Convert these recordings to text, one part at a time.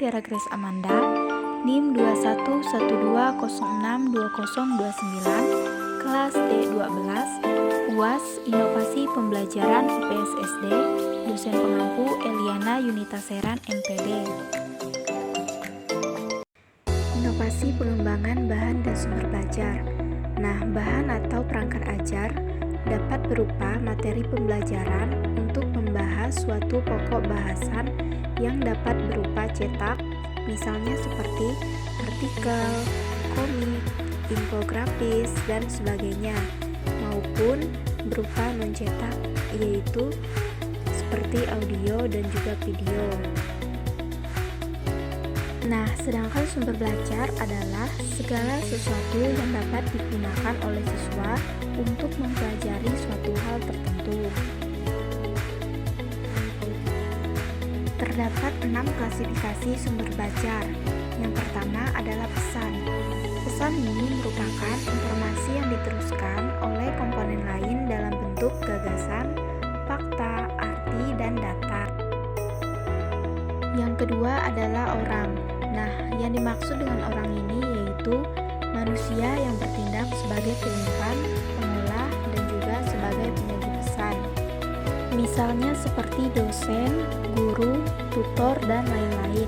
Tiara Grace Amanda, NIM 2112062029, kelas D12, UAS Inovasi Pembelajaran IPS SD, dosen pengampu Eliana Yunita Seran MPD. Inovasi pengembangan bahan dan sumber belajar. Nah, bahan atau perangkat ajar dapat berupa materi pembelajaran untuk membahas suatu pokok bahasan yang dapat berupa cetak, misalnya seperti artikel, komik, infografis, dan sebagainya, maupun berupa non-cetak, yaitu seperti audio dan juga video. Nah, sedangkan sumber belajar adalah segala sesuatu yang dapat digunakan oleh siswa untuk mempelajari suatu hal tertentu. Terdapat 6 klasifikasi sumber belajar. Yang pertama adalah pesan. Pesan ini merupakan informasi yang diteruskan oleh komponen lain dalam bentuk gagasan, fakta, arti, dan data. Yang kedua adalah orang. Nah, yang dimaksud dengan orang ini yaitu manusia yang bertindak sebagai penyimpan, pengolah, dan juga sebagai penyaji pesan. Misalnya seperti dosen, guru, tutor, dan lain-lain.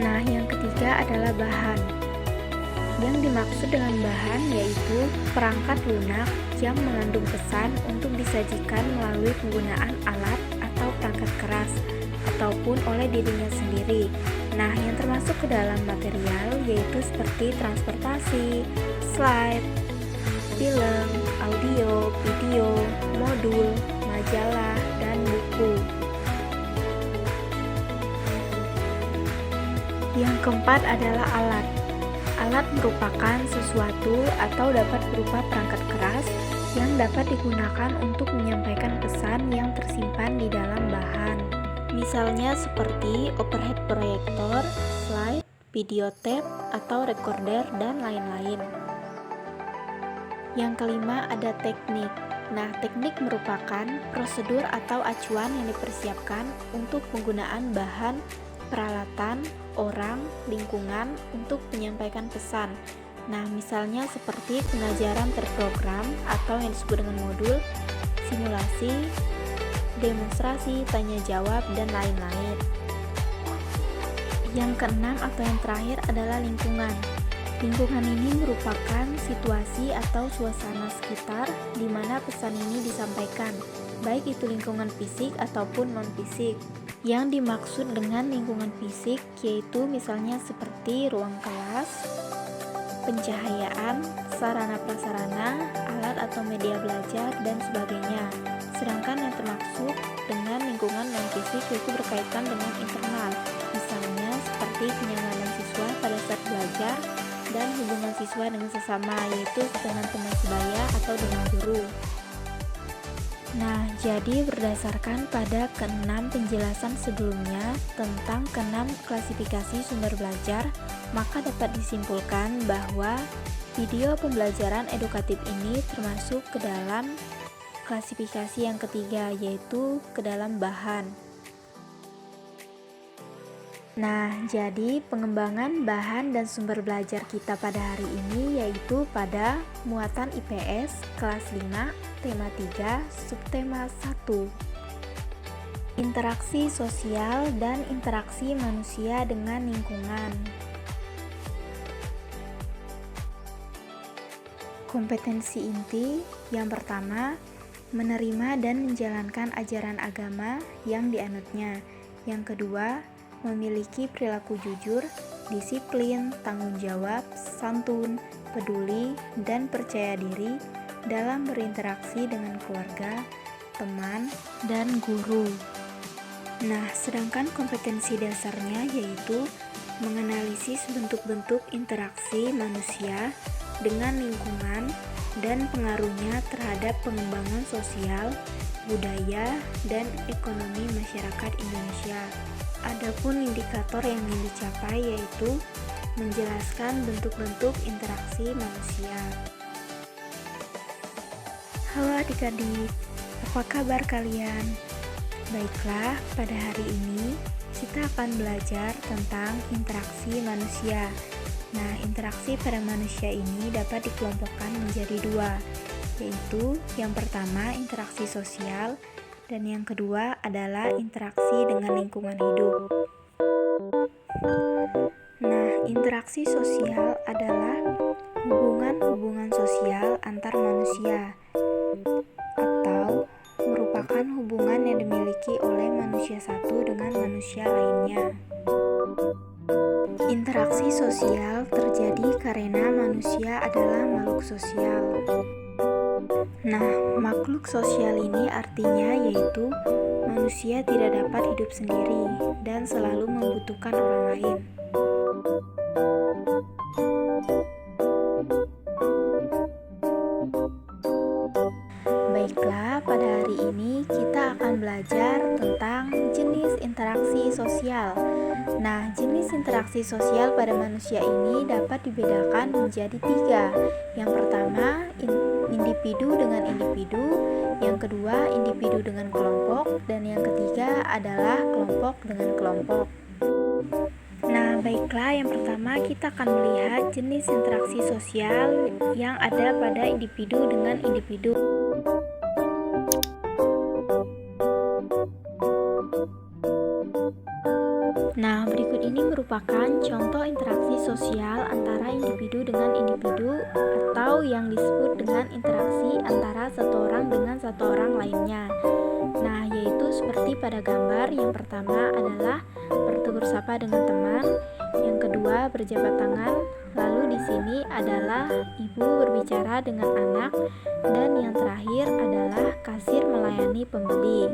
Nah, yang ketiga adalah bahan. Yang dimaksud dengan bahan yaitu perangkat lunak yang mengandung pesan untuk disajikan melalui penggunaan alat atau perangkat keras ataupun oleh dirinya sendiri. Nah, yang termasuk ke dalam material yaitu seperti transportasi, slide, film, audio, video, modul, majalah, dan buku. Yang keempat adalah alat. Alat merupakan sesuatu atau dapat berupa perangkat keras yang dapat digunakan untuk menyampaikan pesan yang tersimpan di dalam bahan. Misalnya seperti overhead proyektor, slide, video tape, atau recorder, dan lain-lain. Yang kelima ada teknik. Nah, teknik merupakan prosedur atau acuan yang dipersiapkan untuk penggunaan bahan, peralatan, orang, lingkungan untuk menyampaikan pesan. Nah, misalnya seperti pengajaran terprogram atau yang disebut dengan modul, simulasi, demonstrasi, tanya jawab, dan lain-lain. Yang keenam atau yang terakhir adalah lingkungan. Lingkungan ini merupakan situasi atau suasana sekitar di mana pesan ini disampaikan, baik itu lingkungan fisik ataupun non-fisik. Yang dimaksud dengan lingkungan fisik yaitu misalnya seperti ruang kelas, pencahayaan, sarana-prasarana, alat atau media belajar, dan sebagainya. Sedangkan yang termaksud dengan lingkungan non-fisik yaitu berkaitan dengan internal, misalnya seperti kenyamanan siswa pada saat belajar dan hubungan siswa dengan sesama, yaitu dengan teman sebaya atau dengan guru. Nah, jadi berdasarkan pada keenam penjelasan sebelumnya tentang keenam klasifikasi sumber belajar, maka dapat disimpulkan bahwa video pembelajaran edukatif ini termasuk ke dalam klasifikasi yang ketiga, yaitu ke dalam bahan. Nah, jadi pengembangan bahan dan sumber belajar kita pada hari ini yaitu pada muatan IPS kelas 5, tema 3, subtema 1. Interaksi sosial dan interaksi manusia dengan lingkungan. Kompetensi inti yang pertama, menerima dan menjalankan ajaran agama yang dianutnya. Yang kedua, memiliki perilaku jujur, disiplin, tanggung jawab, santun, peduli, dan percaya diri dalam berinteraksi dengan keluarga, teman, dan guru. Nah, sedangkan kompetensi dasarnya yaitu menganalisis bentuk-bentuk interaksi manusia dengan lingkungan dan pengaruhnya terhadap pengembangan sosial, budaya, dan ekonomi masyarakat Indonesia. Adapun indikator yang ingin dicapai yaitu menjelaskan bentuk-bentuk interaksi manusia. Halo adik-adik, apa kabar kalian? Baiklah, pada hari ini kita akan belajar tentang interaksi manusia. Nah, interaksi pada manusia ini dapat dikelompokkan menjadi dua, yaitu yang pertama interaksi sosial dan yang kedua adalah interaksi dengan lingkungan hidup. Nah, interaksi sosial adalah hubungan-hubungan sosial antar manusia atau merupakan hubungan yang dimiliki oleh manusia satu dengan manusia lainnya. Interaksi sosial terjadi karena manusia adalah makhluk sosial. Nah, makhluk sosial ini artinya yaitu manusia tidak dapat hidup sendiri dan selalu membutuhkan orang lain. Baiklah, pada hari ini kita akan belajar tentang jenis interaksi sosial. Nah, jenis interaksi sosial pada manusia ini dapat dibedakan menjadi tiga. Yang pertama, individu dengan individu. Yang kedua, individu dengan kelompok. Dan yang ketiga adalah kelompok dengan kelompok. Nah, baiklah, yang pertama kita akan melihat jenis interaksi sosial yang ada pada individu dengan individu. Nah, berikut ini merupakan contoh interaksi sosial antara individu dengan individu atau yang disebut dengan interaksi antara satu orang dengan satu orang lainnya. Nah, yaitu seperti pada gambar, yang pertama adalah bertegur sapa dengan teman, yang kedua berjabat tangan, lalu di sini adalah ibu berbicara dengan anak, dan yang terakhir adalah kasir melayani pembeli.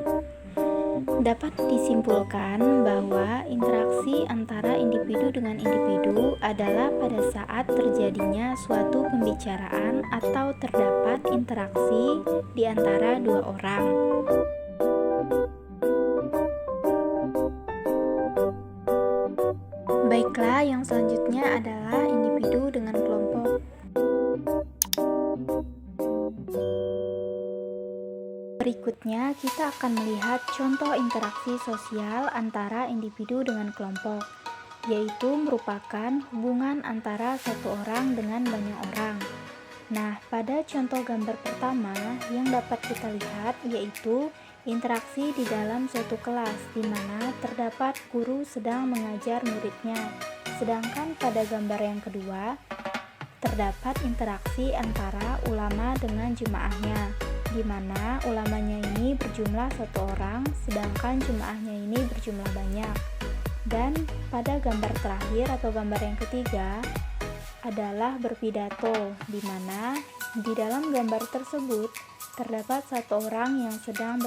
Dapat disimpulkan bahwa interaksi antara individu dengan individu adalah pada saat terjadinya suatu pembicaraan atau terdapat interaksi di antara dua orang. Baiklah, yang selanjutnya adalah individu dengan kelompok. Berikutnya, kita akan melihat contoh interaksi sosial antara individu dengan kelompok, yaitu merupakan hubungan antara satu orang dengan banyak orang. Nah, pada contoh gambar pertama yang dapat kita lihat yaitu interaksi di dalam suatu kelas, di mana terdapat guru sedang mengajar muridnya. Sedangkan pada gambar yang kedua, terdapat interaksi antara ulama dengan jemaahnya, di mana ulamanya ini berjumlah satu orang, sedangkan jemaahnya ini berjumlah banyak. Dan pada gambar terakhir atau gambar yang ketiga adalah berpidato, di mana di dalam gambar tersebut terdapat satu orang yang sedang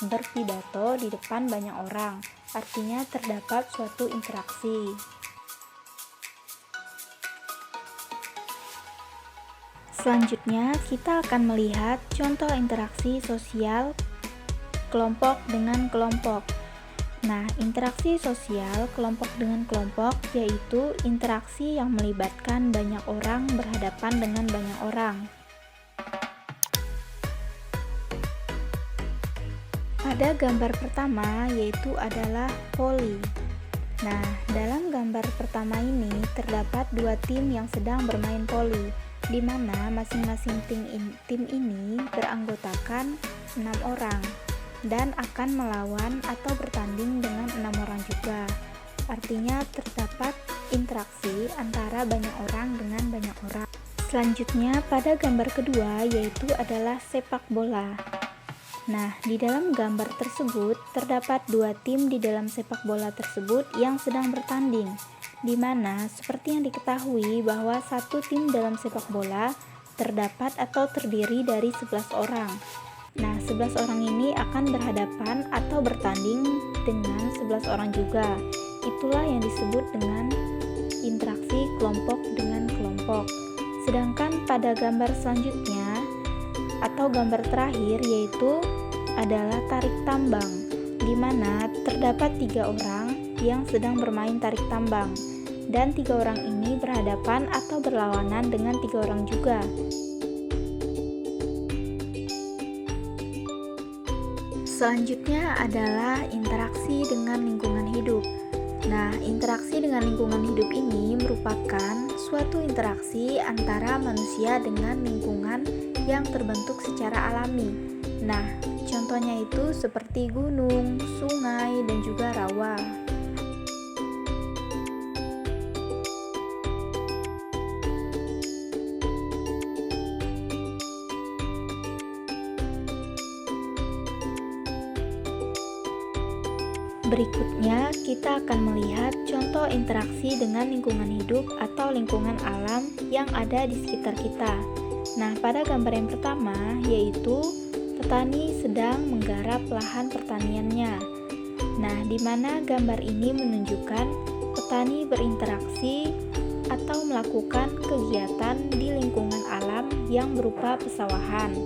berpidato di depan banyak orang, artinya terdapat suatu interaksi. Selanjutnya, kita akan melihat contoh interaksi sosial kelompok dengan kelompok. Nah, interaksi sosial kelompok dengan kelompok yaitu interaksi yang melibatkan banyak orang berhadapan dengan banyak orang. Pada gambar pertama yaitu adalah voli. Nah, dalam gambar pertama ini terdapat dua tim yang sedang bermain voli, di mana masing-masing tim ini beranggotakan 6 orang dan akan melawan atau bertanding dengan 6 orang juga. Artinya terdapat interaksi antara banyak orang dengan banyak orang. Selanjutnya pada gambar kedua yaitu adalah sepak bola. Nah, di dalam gambar tersebut terdapat dua tim di dalam sepak bola tersebut yang sedang bertanding, di mana seperti yang diketahui bahwa satu tim dalam sepak bola terdapat atau terdiri dari 11 orang. Nah, 11 orang ini akan berhadapan atau bertanding dengan 11 orang juga. Itulah yang disebut dengan interaksi kelompok dengan kelompok. Sedangkan pada gambar selanjutnya atau gambar terakhir yaitu adalah tarik tambang, di mana terdapat 3 orang yang sedang bermain tarik tambang, dan 3 orang ini berhadapan atau berlawanan dengan 3 orang juga. Selanjutnya adalah interaksi dengan lingkungan hidup. Nah, interaksi dengan lingkungan hidup ini merupakan suatu interaksi antara manusia dengan lingkungan yang terbentuk secara alami. Nah, contohnya itu seperti gunung, sungai, dan juga rawa. Berikutnya, kita akan melihat contoh interaksi dengan lingkungan hidup atau lingkungan alam yang ada di sekitar kita. Nah, pada gambar yang pertama, yaitu petani sedang menggarap lahan pertaniannya. Nah, di mana gambar ini menunjukkan petani berinteraksi atau melakukan kegiatan di lingkungan alam yang berupa pesawahan.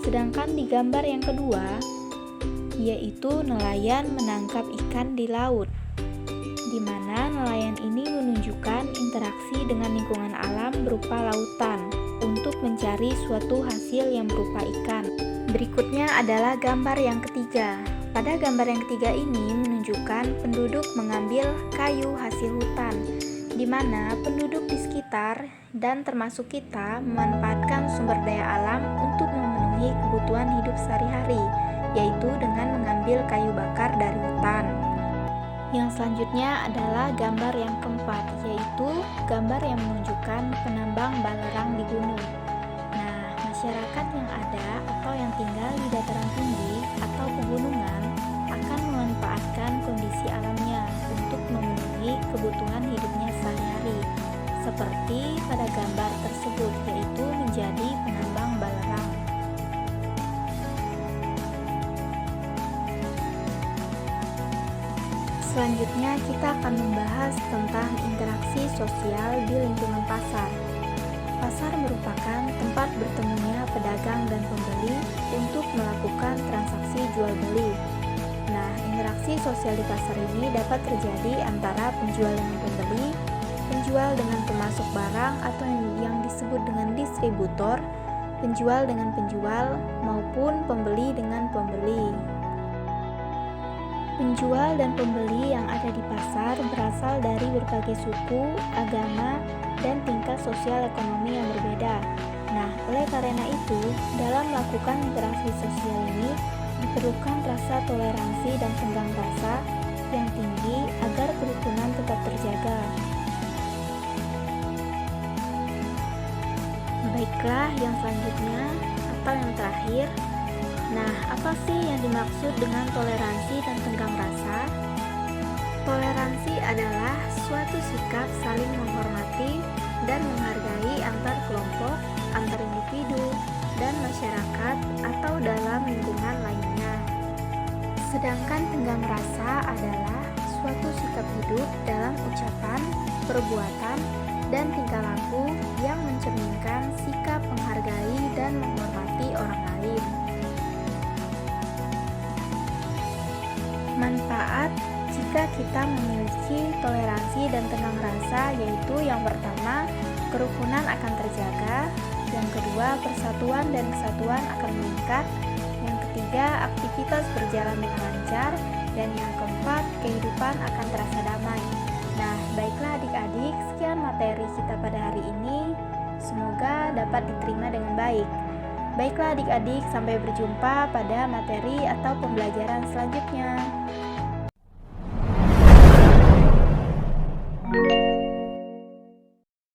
Sedangkan di gambar yang kedua, yaitu nelayan menangkap ikan di laut, di mana nelayan ini menunjukkan interaksi dengan lingkungan alam berupa lautan untuk mencari suatu hasil yang berupa ikan. Berikutnya adalah gambar yang ketiga. Pada gambar yang ketiga ini menunjukkan penduduk mengambil kayu hasil hutan, di mana penduduk di sekitar dan termasuk kita memanfaatkan sumber daya alam untuk memenuhi kebutuhan hidup sehari-hari, yaitu dengan mengambil kayu bakar dari hutan. Yang selanjutnya adalah gambar yang keempat, yaitu gambar yang menunjukkan penambang balerang di gunung. Nah, masyarakat yang ada atau yang tinggal di dataran tinggi atau pegunungan akan memanfaatkan kondisi alamnya untuk memenuhi kebutuhan hidupnya sehari-hari, seperti pada gambar tersebut, yaitu menjadi penambang balerang. Selanjutnya kita akan membahas tentang interaksi sosial di lingkungan pasar. Pasar merupakan tempat bertemunya pedagang dan pembeli untuk melakukan transaksi jual beli. Nah, interaksi sosial di pasar ini dapat terjadi antara penjual dengan pembeli, penjual dengan pemasok barang atau yang disebut dengan distributor, penjual dengan penjual, maupun pembeli dengan pembeli. Penjual dan pembeli yang ada di pasar berasal dari berbagai suku, agama, dan tingkat sosial ekonomi yang berbeda. Nah, oleh karena itu, dalam melakukan interaksi sosial ini diperlukan rasa toleransi dan tenggang rasa yang tinggi agar kerukunan tetap terjaga. Baiklah, yang selanjutnya atau yang terakhir. Nah, apa sih yang dimaksud dengan toleransi dan tenggang rasa? Toleransi adalah suatu sikap saling menghormati dan menghargai antar kelompok, antar individu, dan masyarakat atau dalam lingkungan lainnya. Sedangkan tenggang rasa adalah suatu sikap hidup dalam ucapan, perbuatan, dan tingkah laku yang mencerminkan sikap menghargai dan menghormati orang lain. Manfaat jika kita memiliki toleransi dan tenggang rasa, yaitu yang pertama, kerukunan akan terjaga, yang kedua, persatuan dan kesatuan akan meningkat, yang ketiga, aktivitas berjalan dengan lancar, dan yang keempat, kehidupan akan terasa damai. Nah, baiklah adik-adik, sekian materi kita pada hari ini, semoga dapat diterima dengan baik. Baiklah adik-adik, sampai berjumpa pada materi atau pembelajaran selanjutnya.